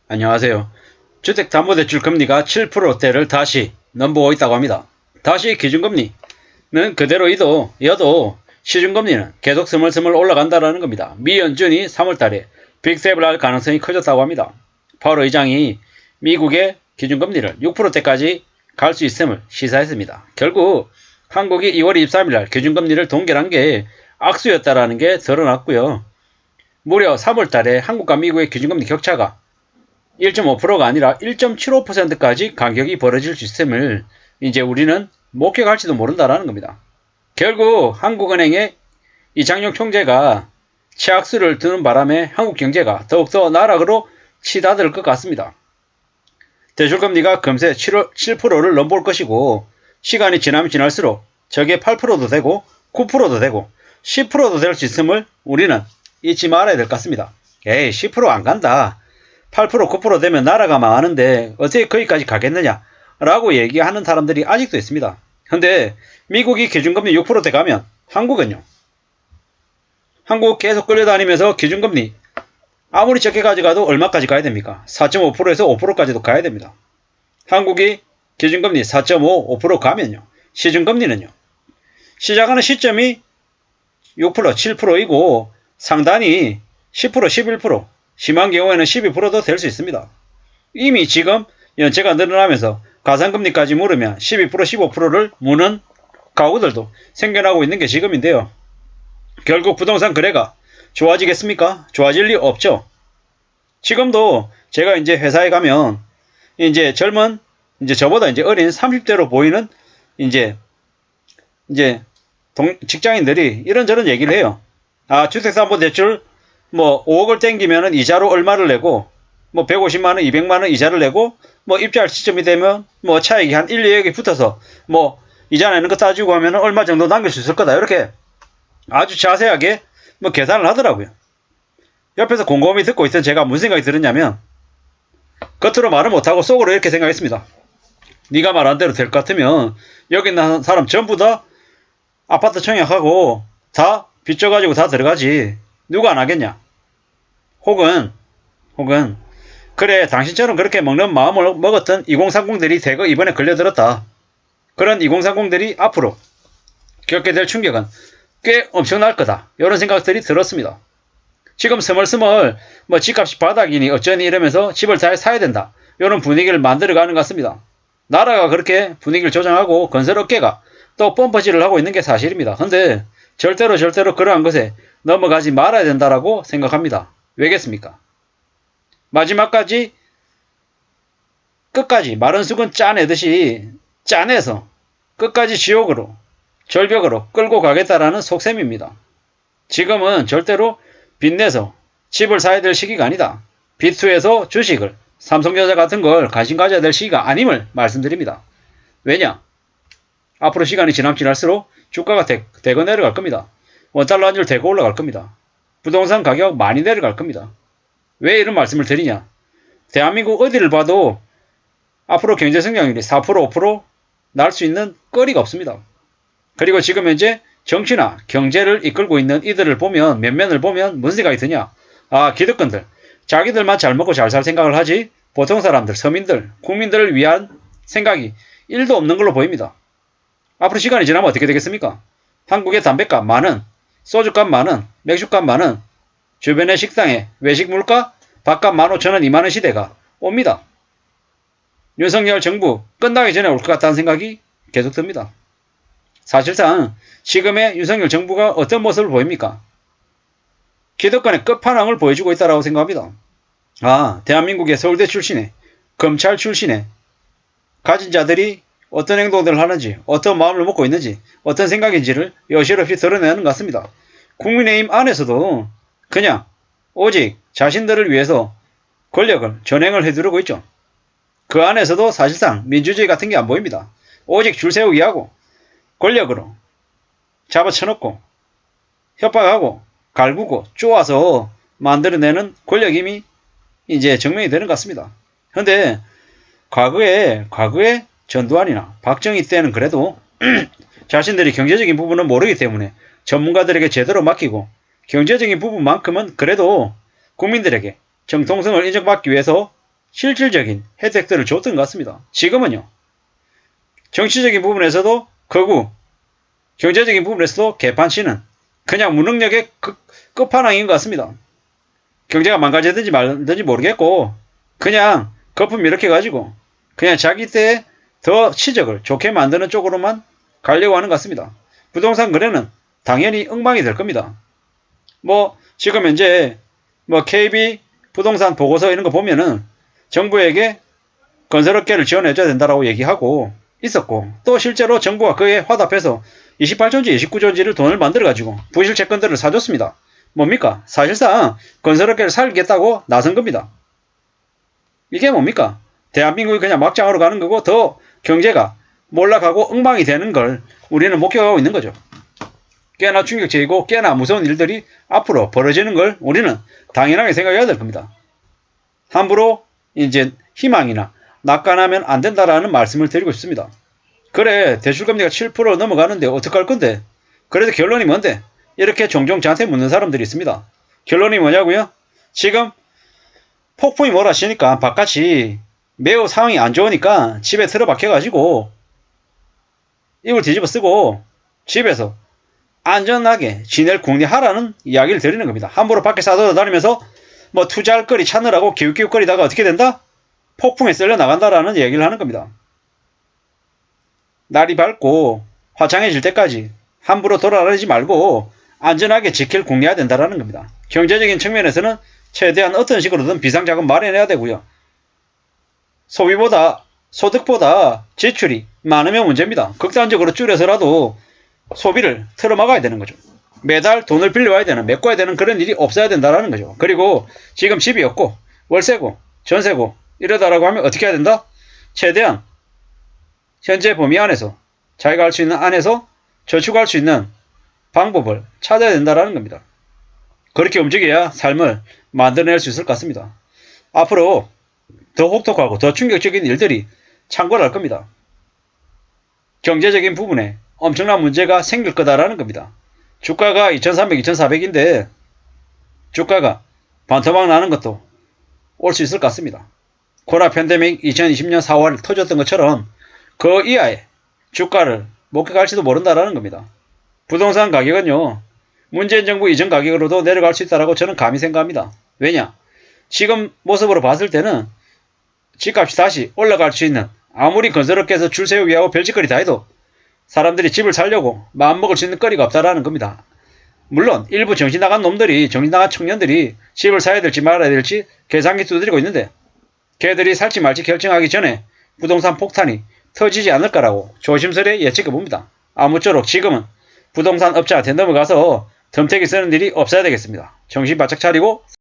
안녕하세요. 주택담보대출 금리가 7%대를 다시 넘보고 있다고 합니다. 다시 기준금리는 그대로여도 시중금리는 계속 스물스물 올라간다는 겁니다. 미 연준이 3월달에 빅스텝을 할 가능성이 커졌다고 합니다. 파월 의장이 미국의 기준금리를 6%대까지 갈 수 있음을 시사했습니다. 결국 한국이 2월 23일날 기준금리를 동결한 게 악수였다는 게 드러났고요. 무려 3월달에 한국과 미국의 기준금리 격차가 1.5%가 아니라 1.75%까지 가격이 벌어질 수 있음을 이제 우리는 목격할지도 모른다라는 겁니다. 결국 한국은행의 이장용 총재가 최악수를 두는 바람에 한국 경제가 더욱더 나락으로 치닫을 것 같습니다. 대출금리가 금세 7%를 넘볼 것이고 시간이 지나면 지날수록 저게 8%도 되고 9%도 되고 10%도 될 수 있음을 우리는 잊지 말아야 될 것 같습니다. 에이 10%안 간다. 8% 9% 되면 나라가 망하는데 어떻게 거기까지 가겠느냐 라고 얘기하는 사람들이 아직도 있습니다. 근데 미국이 기준금리 6%대 가면 한국은요? 한국 계속 끌려다니면서 기준금리 아무리 적게 가져가도 얼마까지 가야 됩니까? 4.5%에서 5%까지도 가야 됩니다. 한국이 기준금리 4.5, 5% 가면요. 시중금리는요. 시작하는 시점이 6%, 7%이고 상단이 10%, 11%, 심한 경우에는 12%도 될 수 있습니다. 이미 지금 연체가 늘어나면서 가상금리까지 물으면 12%, 15%를 무는 가구들도 생겨나고 있는 게 지금인데요. 결국 부동산 거래가 좋아지겠습니까? 좋아질 리 없죠. 지금도 제가 이제 회사에 가면 이제 젊은 저보다 이제 어린 30대로 보이는 이제 직장인들이 이런저런 얘기를 해요. 아, 주택담보대출 뭐 5억을 땡기면은 이자로 얼마를 내고 뭐 150만원, 200만원 이자를 내고 뭐 입주할 시점이 되면 뭐 차익이 한 1, 2억이 붙어서 뭐 이자 내는 거 따지고 하면은 얼마 정도 남길 수 있을 거다. 이렇게 아주 자세하게 뭐 계산을 하더라고요. 옆에서 곰곰이 듣고 있던 제가 무슨 생각이 들었냐면 겉으로 말을 못하고 속으로 이렇게 생각했습니다. 네가 말한 대로 될 것 같으면 여기 있는 사람 전부 다 아파트 청약하고 다 빚져가지고 다 들어가지. 누가 안 하겠냐? 혹은 그래 당신처럼 그렇게 먹는 마음을 먹었던 2030들이 대거 이번에 걸려들었다. 그런 2030들이 앞으로 겪게 될 충격은 꽤 엄청날 거다. 이런 생각들이 들었습니다. 지금 스멀스멀 뭐 집값이 바닥이니 어쩌니 이러면서 집을 잘 사야 된다. 이런 분위기를 만들어가는 것 같습니다. 나라가 그렇게 분위기를 조정하고 건설업계가 또 펌퍼질을 하고 있는 게 사실입니다. 근데 절대로 그러한 것에 넘어가지 말아야 된다라고 생각합니다. 왜겠습니까? 마지막까지 끝까지 마른 숙은 짜내듯이 짜내서 끝까지 지옥으로 절벽으로 끌고 가겠다라는 속셈입니다. 지금은 절대로 빚내서 집을 사야 될 시기가 아니다. 빚투에서 주식을 삼성전자 같은 걸 관심 가져야 될 시기가 아님을 말씀드립니다. 왜냐? 앞으로 시간이 지날수록 주가가 대거 내려갈 겁니다. 원달러 환율 대거 올라갈 겁니다. 부동산 가격 많이 내려갈 겁니다. 왜 이런 말씀을 드리냐? 대한민국 어디를 봐도 앞으로 경제 성장률이 4%, 5% 날 수 있는 거리가 없습니다. 그리고 지금 현재 정치나 경제를 이끌고 있는 이들을 보면 면면을 보면 무슨 생각이 드냐? 아, 기득권들. 자기들만 잘 먹고 잘 살 생각을 하지 보통 사람들, 서민들, 국민들을 위한 생각이 1도 없는 걸로 보입니다. 앞으로 시간이 지나면 어떻게 되겠습니까? 한국의 담배값 만원, 소주값 만원, 맥주값 만원, 주변의 식당에 외식 물가 밥값 15,000원, 2만원 시대가 옵니다. 윤석열 정부 끝나기 전에 올 것 같다는 생각이 계속 듭니다. 사실상 지금의 윤석열 정부가 어떤 모습을 보입니까? 기득권의 끝판왕을 보여주고 있다고 생각합니다. 아, 대한민국의 서울대 출신의 검찰 출신의 가진 자들이 어떤 행동들을 하는지, 어떤 마음을 먹고 있는지, 어떤 생각인지를 여실없이 드러내는 것 같습니다. 국민의힘 안에서도 그냥 오직 자신들을 위해서 권력을 전행을 해두르고 있죠. 그 안에서도 사실상 민주주의 같은 게 안 보입니다. 오직 줄 세우기 하고 권력으로 잡아쳐놓고 협박하고 갈구고 쪼아서 만들어내는 권력 힘이 이제 증명이 되는 것 같습니다. 근데 과거에 전두환이나 박정희 때는 그래도 자신들이 경제적인 부분은 모르기 때문에 전문가들에게 제대로 맡기고 경제적인 부분만큼은 그래도 국민들에게 정통성을 인정받기 위해서 실질적인 혜택들을 줬던 것 같습니다. 지금은요. 정치적인 부분에서도 거구, 경제적인 부분에서도 개판치는 그냥 무능력의 끝판왕인 것 같습니다. 경제가 망가지든지 말든지 모르겠고 그냥 거품 이렇게 가지고 그냥 자기 때에 더 치적을 좋게 만드는 쪽으로만 가려고 하는 것 같습니다. 부동산 거래는 당연히 엉망이 될 겁니다. 지금 현재 KB 부동산 보고서 이런 거 보면은 정부에게 건설업계를 지원해줘야 된다라고 얘기하고 있었고 또 실제로 정부가 그에 화답해서 28조인지 29조인지를 돈을 만들어가지고 부실 채권들을 사줬습니다. 뭡니까? 사실상 건설업계를 살리겠다고 나선 겁니다. 이게 뭡니까? 대한민국이 그냥 막장으로 가는 거고 더 경제가 몰락하고 엉망이 되는 걸 우리는 목격하고 있는 거죠. 꽤나 충격적이고 꽤나 무서운 일들이 앞으로 벌어지는 걸 우리는 당연하게 생각해야 될 겁니다. 함부로 이제 희망이나 낙관하면 안 된다라는 말씀을 드리고 싶습니다. 그래 대출금리가 7% 넘어가는데 어떡할 건데? 그래도 결론이 뭔데? 이렇게 종종 저한테 묻는 사람들이 있습니다. 결론이 뭐냐고요? 지금 폭풍이 몰아치니까 바깥이 매우 상황이 안 좋으니까 집에 틀어박혀가지고 이걸 뒤집어 쓰고 집에서 안전하게 지낼 궁리하라는 이야기를 드리는 겁니다. 함부로 밖에 싸돌아다니면서 투자할 거리 찾느라고 기웃기웃거리다가 어떻게 된다? 폭풍에 쓸려 나간다라는 얘기를 하는 겁니다. 날이 밝고 화창해질 때까지 함부로 돌아다니지 말고 안전하게 지킬 궁리해야 된다라는 겁니다. 경제적인 측면에서는 최대한 어떤 식으로든 비상자금 마련해야 되고요. 소비보다 소득보다 지출이 많으면 문제입니다. 극단적으로 줄여서라도 소비를 틀어막아야 되는 거죠. 매달 돈을 빌려와야 되는, 메꿔야 되는 그런 일이 없어야 된다는 거죠. 그리고 지금 집이 없고 월세고 전세고 이러다라고 하면 어떻게 해야 된다? 최대한 현재 범위 안에서 자기가 할 수 있는 안에서 저축할 수 있는 방법을 찾아야 된다는 겁니다. 그렇게 움직여야 삶을 만들어낼 수 있을 것 같습니다. 앞으로 더 혹독하고 더 충격적인 일들이 창궐할 겁니다. 경제적인 부분에 엄청난 문제가 생길 거다라는 겁니다. 주가가 2300, 2400인데 주가가 반토막 나는 것도 올 수 있을 것 같습니다. 코로나 팬데믹 2020년 4월 터졌던 것처럼 그 이하의 주가를 목격할지도 모른다라는 겁니다. 부동산 가격은요. 문재인 정부 이전 가격으로도 내려갈 수 있다라고 저는 감히 생각합니다. 왜냐? 지금 모습으로 봤을 때는 집값이 다시 올라갈 수 있는 아무리 건설업계에서 줄 세우기 하고 별짓거리 다 해도 사람들이 집을 살려고 마음먹을 수 있는 거리가 없다라는 겁니다. 물론 일부 정신 나간 놈들이 정신 나간 청년들이 집을 사야 될지 말아야 될지 계산기 두드리고 있는데 걔들이 살지 말지 결정하기 전에 부동산 폭탄이 터지지 않을 거라고 조심스레 예측해 봅니다. 아무쪼록 지금은 부동산 업자한테 넘어가서 덤태기 쓰는 일이 없어야 되겠습니다. 정신 바짝 차리고